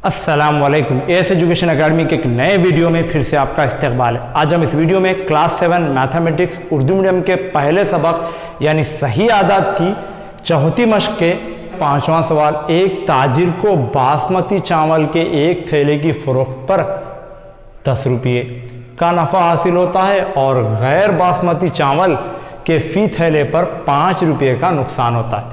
अस्सलाम वालेकुम। S education academy के एक नए वीडियो में फिर से आपका इस्तकबाल है। आज हम इस वीडियो में क्लास 7 मैथमेटिक्स उर्दू मीडियम के पहले सबक यानी सही आदात की चौथी मश्क के 5वां सवाल। एक ताजिर को बासमती चावल के एक थैले की फ़रोख्त पर 10 रुपये का नफ़ा हासिल होता है और गैर बासमती चावल के फ़ी थैले पर 5 रुपये का नुकसान होता है।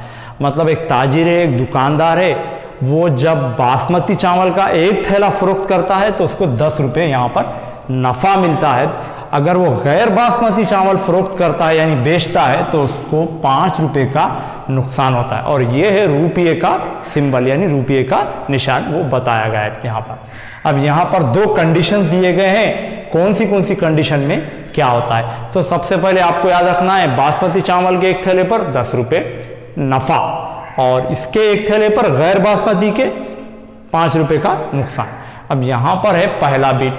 मतलब एक ताजिर है, एक दुकानदार है, वो जब बासमती चावल का एक थैला फ़रोख्त करता है तो उसको 10 रुपये यहाँ पर नफ़ा मिलता है। अगर वो गैर बासमती चावल फ़रोख्त करता है यानी बेचता है तो उसको 5 रुपये का नुकसान होता है। और ये है रुपये का सिंबल यानी रुपये का निशान, वो बताया गया है यहाँ पर। अब यहाँ पर 2 कंडीशंस दिए गए हैं, कौन सी कंडीशन में क्या होता है। तो सबसे पहले आपको याद रखना है बासमती चावल के एक थैले पर 10 रुपये नफ़ा और इसके एक थैले पर गैर बासमती के 5 रुपये का नुकसान। अब यहाँ पर है पहला बिट,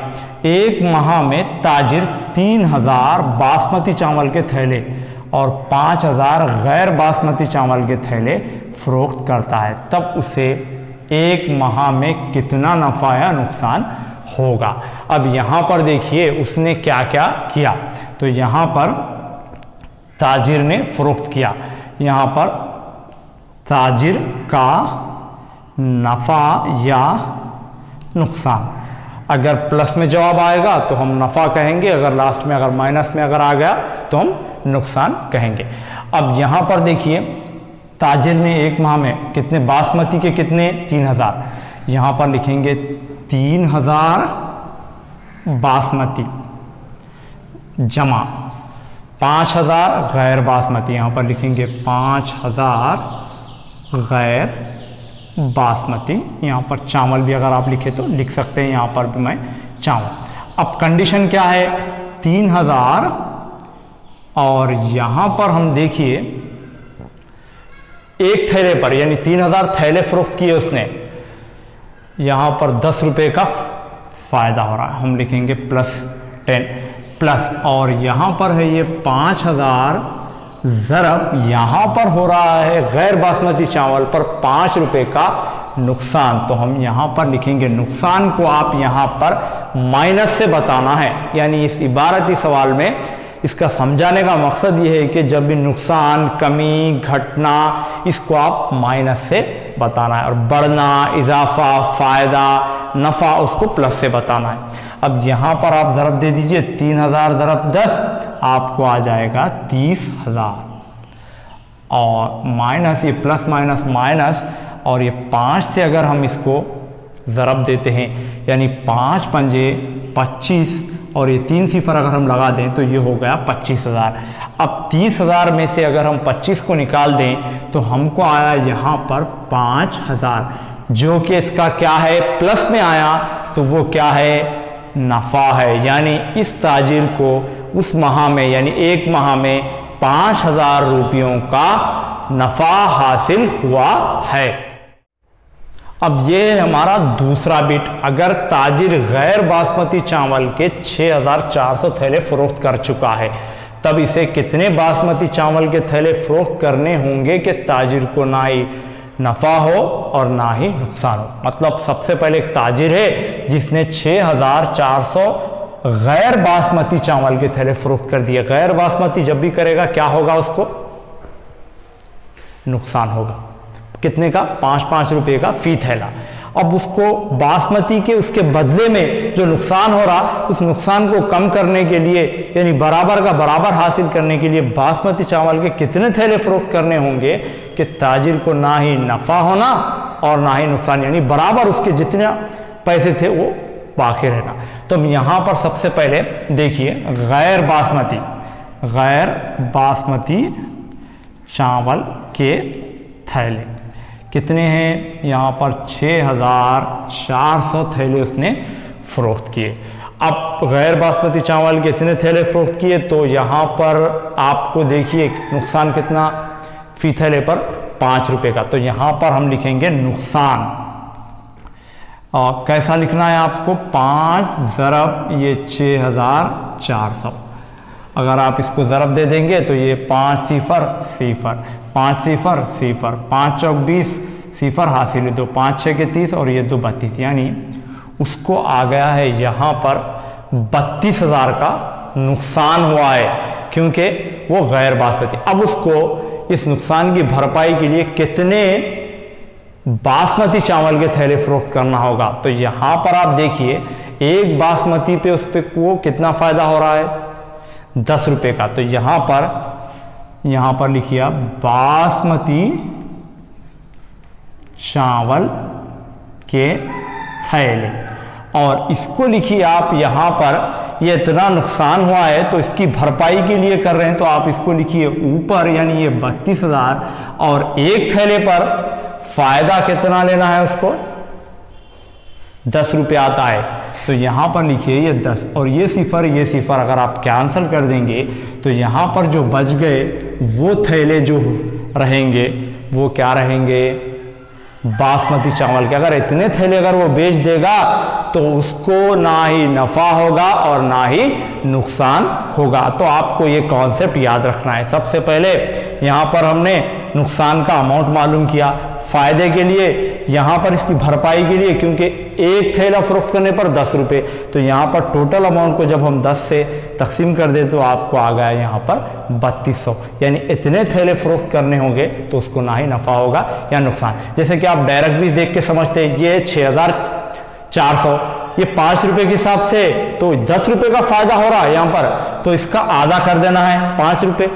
एक माह में ताजिर 3000 बासमती चावल के थैले और 5000 गैर बासमती चावल के थैले फ़रोख्त करता है, तब उसे एक माह में कितना नफ़ा या नुकसान होगा। अब यहाँ पर देखिए उसने क्या क्या किया। तो यहाँ पर ताजिर ने फ़रोख्त किया, यहाँ पर ताजिर का नफ़ा या नुकसान। अगर प्लस में जवाब आएगा तो हम नफ़ा कहेंगे, अगर लास्ट में अगर माइनस में अगर आ गया तो हम नुकसान कहेंगे। अब यहाँ पर देखिए ताजिर ने एक माह में कितने बासमती के कितने 3000, यहाँ पर लिखेंगे 3000 बासमती जमा 5000 गैर बासमती, यहाँ पर लिखेंगे 5000 गैर बासमती। यहाँ पर चावल भी अगर आप लिखे तो लिख सकते हैं, यहाँ पर भी मैं चावल। अब कंडीशन क्या है 3000 और यहाँ पर हम देखिए एक थैले पर यानी 3000 थैले फ़रोख्त किए उसने, यहाँ पर 10 रुपये का फ़ायदा हो रहा है, हम लिखेंगे +10 प्लस। और यहाँ पर है ये 5000 ज़रब यहाँ पर हो रहा है गैर बासमती चावल पर 5 रुपये का नुकसान, तो हम यहाँ पर लिखेंगे नुकसान को आप यहाँ पर माइनस से बताना है। यानी इस इबारती सवाल में इसका समझाने का मकसद ये है कि जब भी नुकसान, कमी, घटना, इसको आप माइनस से बताना है और बढ़ना, इजाफा, फ़ायदा, नफ़ा उसको प्लस से बताना है। अब यहाँ पर आप ज़रब दे दीजिए 3000 ज़रब 10 आपको आ जाएगा 30,000 और माइनस ये प्लस माइनस माइनस और ये 5 से अगर हम इसको ज़रब देते हैं यानी 5 पंजे 25 और ये 3 सिफर अगर हम लगा दें तो ये हो गया 25,000। अब 30,000 में से अगर हम 25 को निकाल दें तो हमको आया यहाँ पर 5,000, जो कि इसका क्या है प्लस में आया, तो वो क्या है नफ़ा है। यानी इस ताजिर को उस माह में यानी एक माह में 5,000 रुपयों का नफ़ा हासिल हुआ है। अब ये है हमारा दूसरा बिट, अगर ताजिर गैर बासमती चावल के 6400 थैले फ़रोख्त कर चुका है तब इसे कितने बासमती चावल के थैले फ़रोख्त करने होंगे कि ताजिर को ना ही नफ़ा हो और ना ही नुकसान हो। मतलब सबसे पहले एक ताजिर है जिसने 6400 गैर बासमती चावल के थैले फ़रोख्त कर दिए। गैर बासमती जब भी करेगा क्या होगा, उसको नुकसान होगा। कितने का 5-5 रुपये का फ़ी थैला। अब उसको बासमती के उसके बदले में जो नुकसान हो रहा, उस नुकसान को कम करने के लिए यानी बराबर का बराबर हासिल करने के लिए बासमती चावल के कितने थैले फ़रोख्त करने होंगे कि ताजिर को ना ही नफ़ा होना और ना ही नुकसान, यानी बराबर उसके जितने पैसे थे वो बाकी रहना। तो यहाँ पर सबसे पहले देखिए गैर बासमती चावल के थैले कितने हैं, यहाँ पर 6400 थैले उसने फ़रोख्त किए। अब गैर बासमती चावल के इतने थैले फ़रोख्त किए तो यहाँ पर आपको देखिए नुकसान कितना फ़ी थैले पर 5 रुपये का, तो यहाँ पर हम लिखेंगे नुकसान। और कैसा लिखना है आपको 5 ज़रब ये 6400, अगर आप इसको ज़रब दे देंगे तो ये 5 सिफर सिफर 5 सिफर सिफर 5 चौक 20 सिफर हासिल है, 2 5 6 के 30 और ये 2 32, यानी उसको आ गया है यहाँ पर 32,000 का नुकसान हुआ है, क्योंकि वो गैर बासमती। अब उसको इस नुकसान की भरपाई के लिए कितने बासमती चावल के थैले फरोख्त करना होगा? तो यहाँ पर आप देखिए, एक बासमती पे उस पर वो कितना फ़ायदा हो रहा है? 10 रुपये का। तो यहाँ पर लिखिए आप बासमती चावल के थैले, और इसको लिखिए आप यहाँ पर ये इतना नुकसान हुआ है तो इसकी भरपाई के लिए कर रहे हैं, तो आप इसको लिखिए ऊपर, यानी ये 32,000 और एक थैले पर फायदा कितना लेना है उसको? 10 रुपये आता है, तो यहाँ पर लिखिए ये 10 और ये सिफर अगर आप कैंसिल कर देंगे तो यहाँ पर जो बच गए वो थैले जो रहेंगे वो क्या रहेंगे? बासमती चावल के। अगर इतने थैले अगर वो बेच देगा तो उसको ना ही नफ़ा होगा और ना ही नुकसान होगा। तो आपको ये कॉन्सेप्ट याद रखना है। सबसे पहले यहाँ पर हमने नुकसान का अमाउंट मालूम किया, फ़ायदे के लिए यहाँ पर इसकी भरपाई के लिए, क्योंकि एक थैला फरोख्त करने पर 10 रुपये, तो यहाँ पर टोटल अमाउंट को जब हम 10 से तकसीम कर दें तो आपको आ गया यहाँ पर 3200, यानी इतने थैले फरोख्त करने होंगे तो उसको ना ही नफ़ा होगा या नुकसान। जैसे कि आप डायरेक्ट भी देख के समझते हैं, ये 6400, ये 5 रुपये के हिसाब से तो 10 रुपये का फ़ायदा हो रहा है यहाँ पर, तो इसका आधा कर देना है 5 रुपये।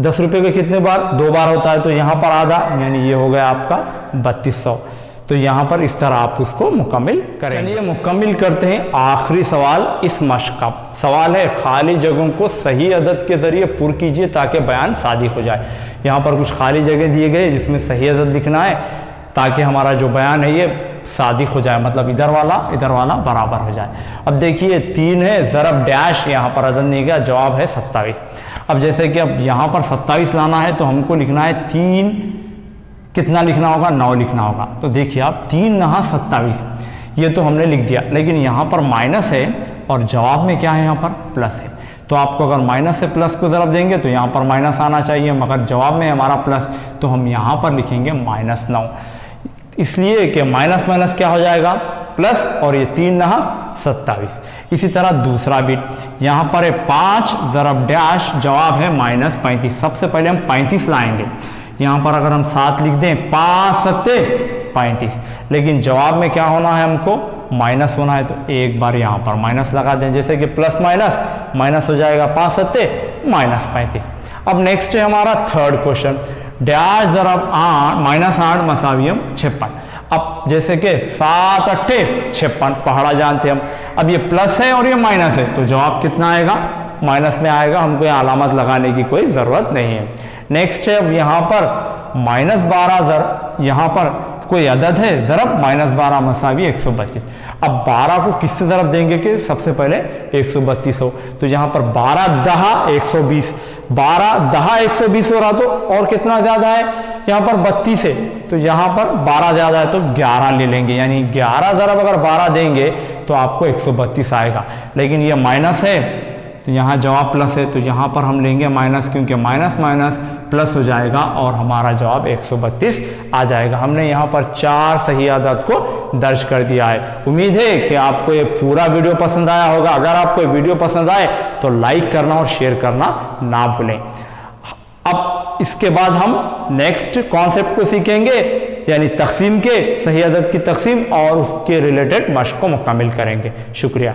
10 रुपये के कितने बार? 2 बार होता है, तो यहाँ पर आधा, यानी ये हो गया आपका 3200। तो यहाँ पर इस तरह आप उसको मुकम्मिल करें। चलिए मुकम्मिल करते हैं आखिरी सवाल इस मश्क का। सवाल है, खाली जगहों को सही अदद के ज़रिए पुर कीजिए ताकि बयान सादिक हो जाए। यहाँ पर कुछ खाली जगह दिए गए जिसमें सही अदद लिखना है ताकि हमारा जो बयान है ये सादिक हो जाए, मतलब इधर वाला बराबर हो जाए। अब देखिए 3 है, ज़रब डैश, यहाँ पर अदद नहीं गया, जवाब है 27। अब जैसे कि अब यहाँ पर 27 लाना है तो हमको लिखना है 3, कितना लिखना होगा? 9 लिखना होगा। तो देखिए आप 3 9 27, ये तो हमने लिख दिया, लेकिन यहाँ पर माइनस है और जवाब में क्या है? यहाँ पर प्लस है। तो आपको अगर माइनस से प्लस को ज़रब देंगे तो यहाँ पर माइनस आना चाहिए, मगर जवाब में हमारा प्लस, तो हम यहाँ पर लिखेंगे -9, इसलिए कि माइनस माइनस क्या हो जाएगा? प्लस, और ये 3 9 27। इसी तरह दूसरा बिट, यहाँ पर है 5 ज़रब डैश, जवाब है -35। सबसे पहले हम 35 लाएंगे। यहाँ पर अगर हम 7 लिख दें, 5 7 35, लेकिन जवाब में क्या होना है? हमको माइनस होना है, तो एक बार यहाँ पर माइनस लगा दें, जैसे कि प्लस माइनस माइनस हो जाएगा, 5 7 -35। अब नेक्स्ट है हमारा थर्ड क्वेश्चन, डैश ज़रब 8 -8 मसावियम 56। अब जैसे कि 7 8 56 पहाड़ा जानते हैं हम। अब ये प्लस है और ये माइनस है, तो जवाब कितना आएगा? माइनस में आएगा, हमको यहाँ अलामत लगाने की कोई ज़रूरत नहीं है। नेक्स्ट है, अब यहाँ पर -12 यहाँ पर कोई अदद है, ज़रब -12 मसावी 132। अब 12 को किससे ज़रब देंगे कि सबसे पहले 132 हो, तो यहाँ पर 12 10 120, 12 10 120 हो रहा, तो और कितना ज़्यादा है? यहाँ पर 32 है, तो यहाँ पर 12 ज़्यादा है तो 11 ले लेंगे, यानी 11 ज़रब अगर 12 देंगे तो आपको 132 आएगा। लेकिन ये माइनस है तो यहाँ जवाब प्लस है, तो यहाँ पर हम लेंगे माइनस, क्योंकि माइनस माइनस प्लस हो जाएगा और हमारा जवाब 132 आ जाएगा। हमने यहाँ पर 4 सही आदत को दर्ज कर दिया है। उम्मीद है कि आपको ये पूरा वीडियो पसंद आया होगा। अगर आपको ये वीडियो पसंद आए तो लाइक करना और शेयर करना ना भूलें। अब इसके बाद हम नेक्स्ट कॉन्सेप्ट को सीखेंगे, यानी तकसीम के, सही अदद की तकसीम और उसके रिलेटेड मश्क को मुकम्मिल करेंगे। शुक्रिया।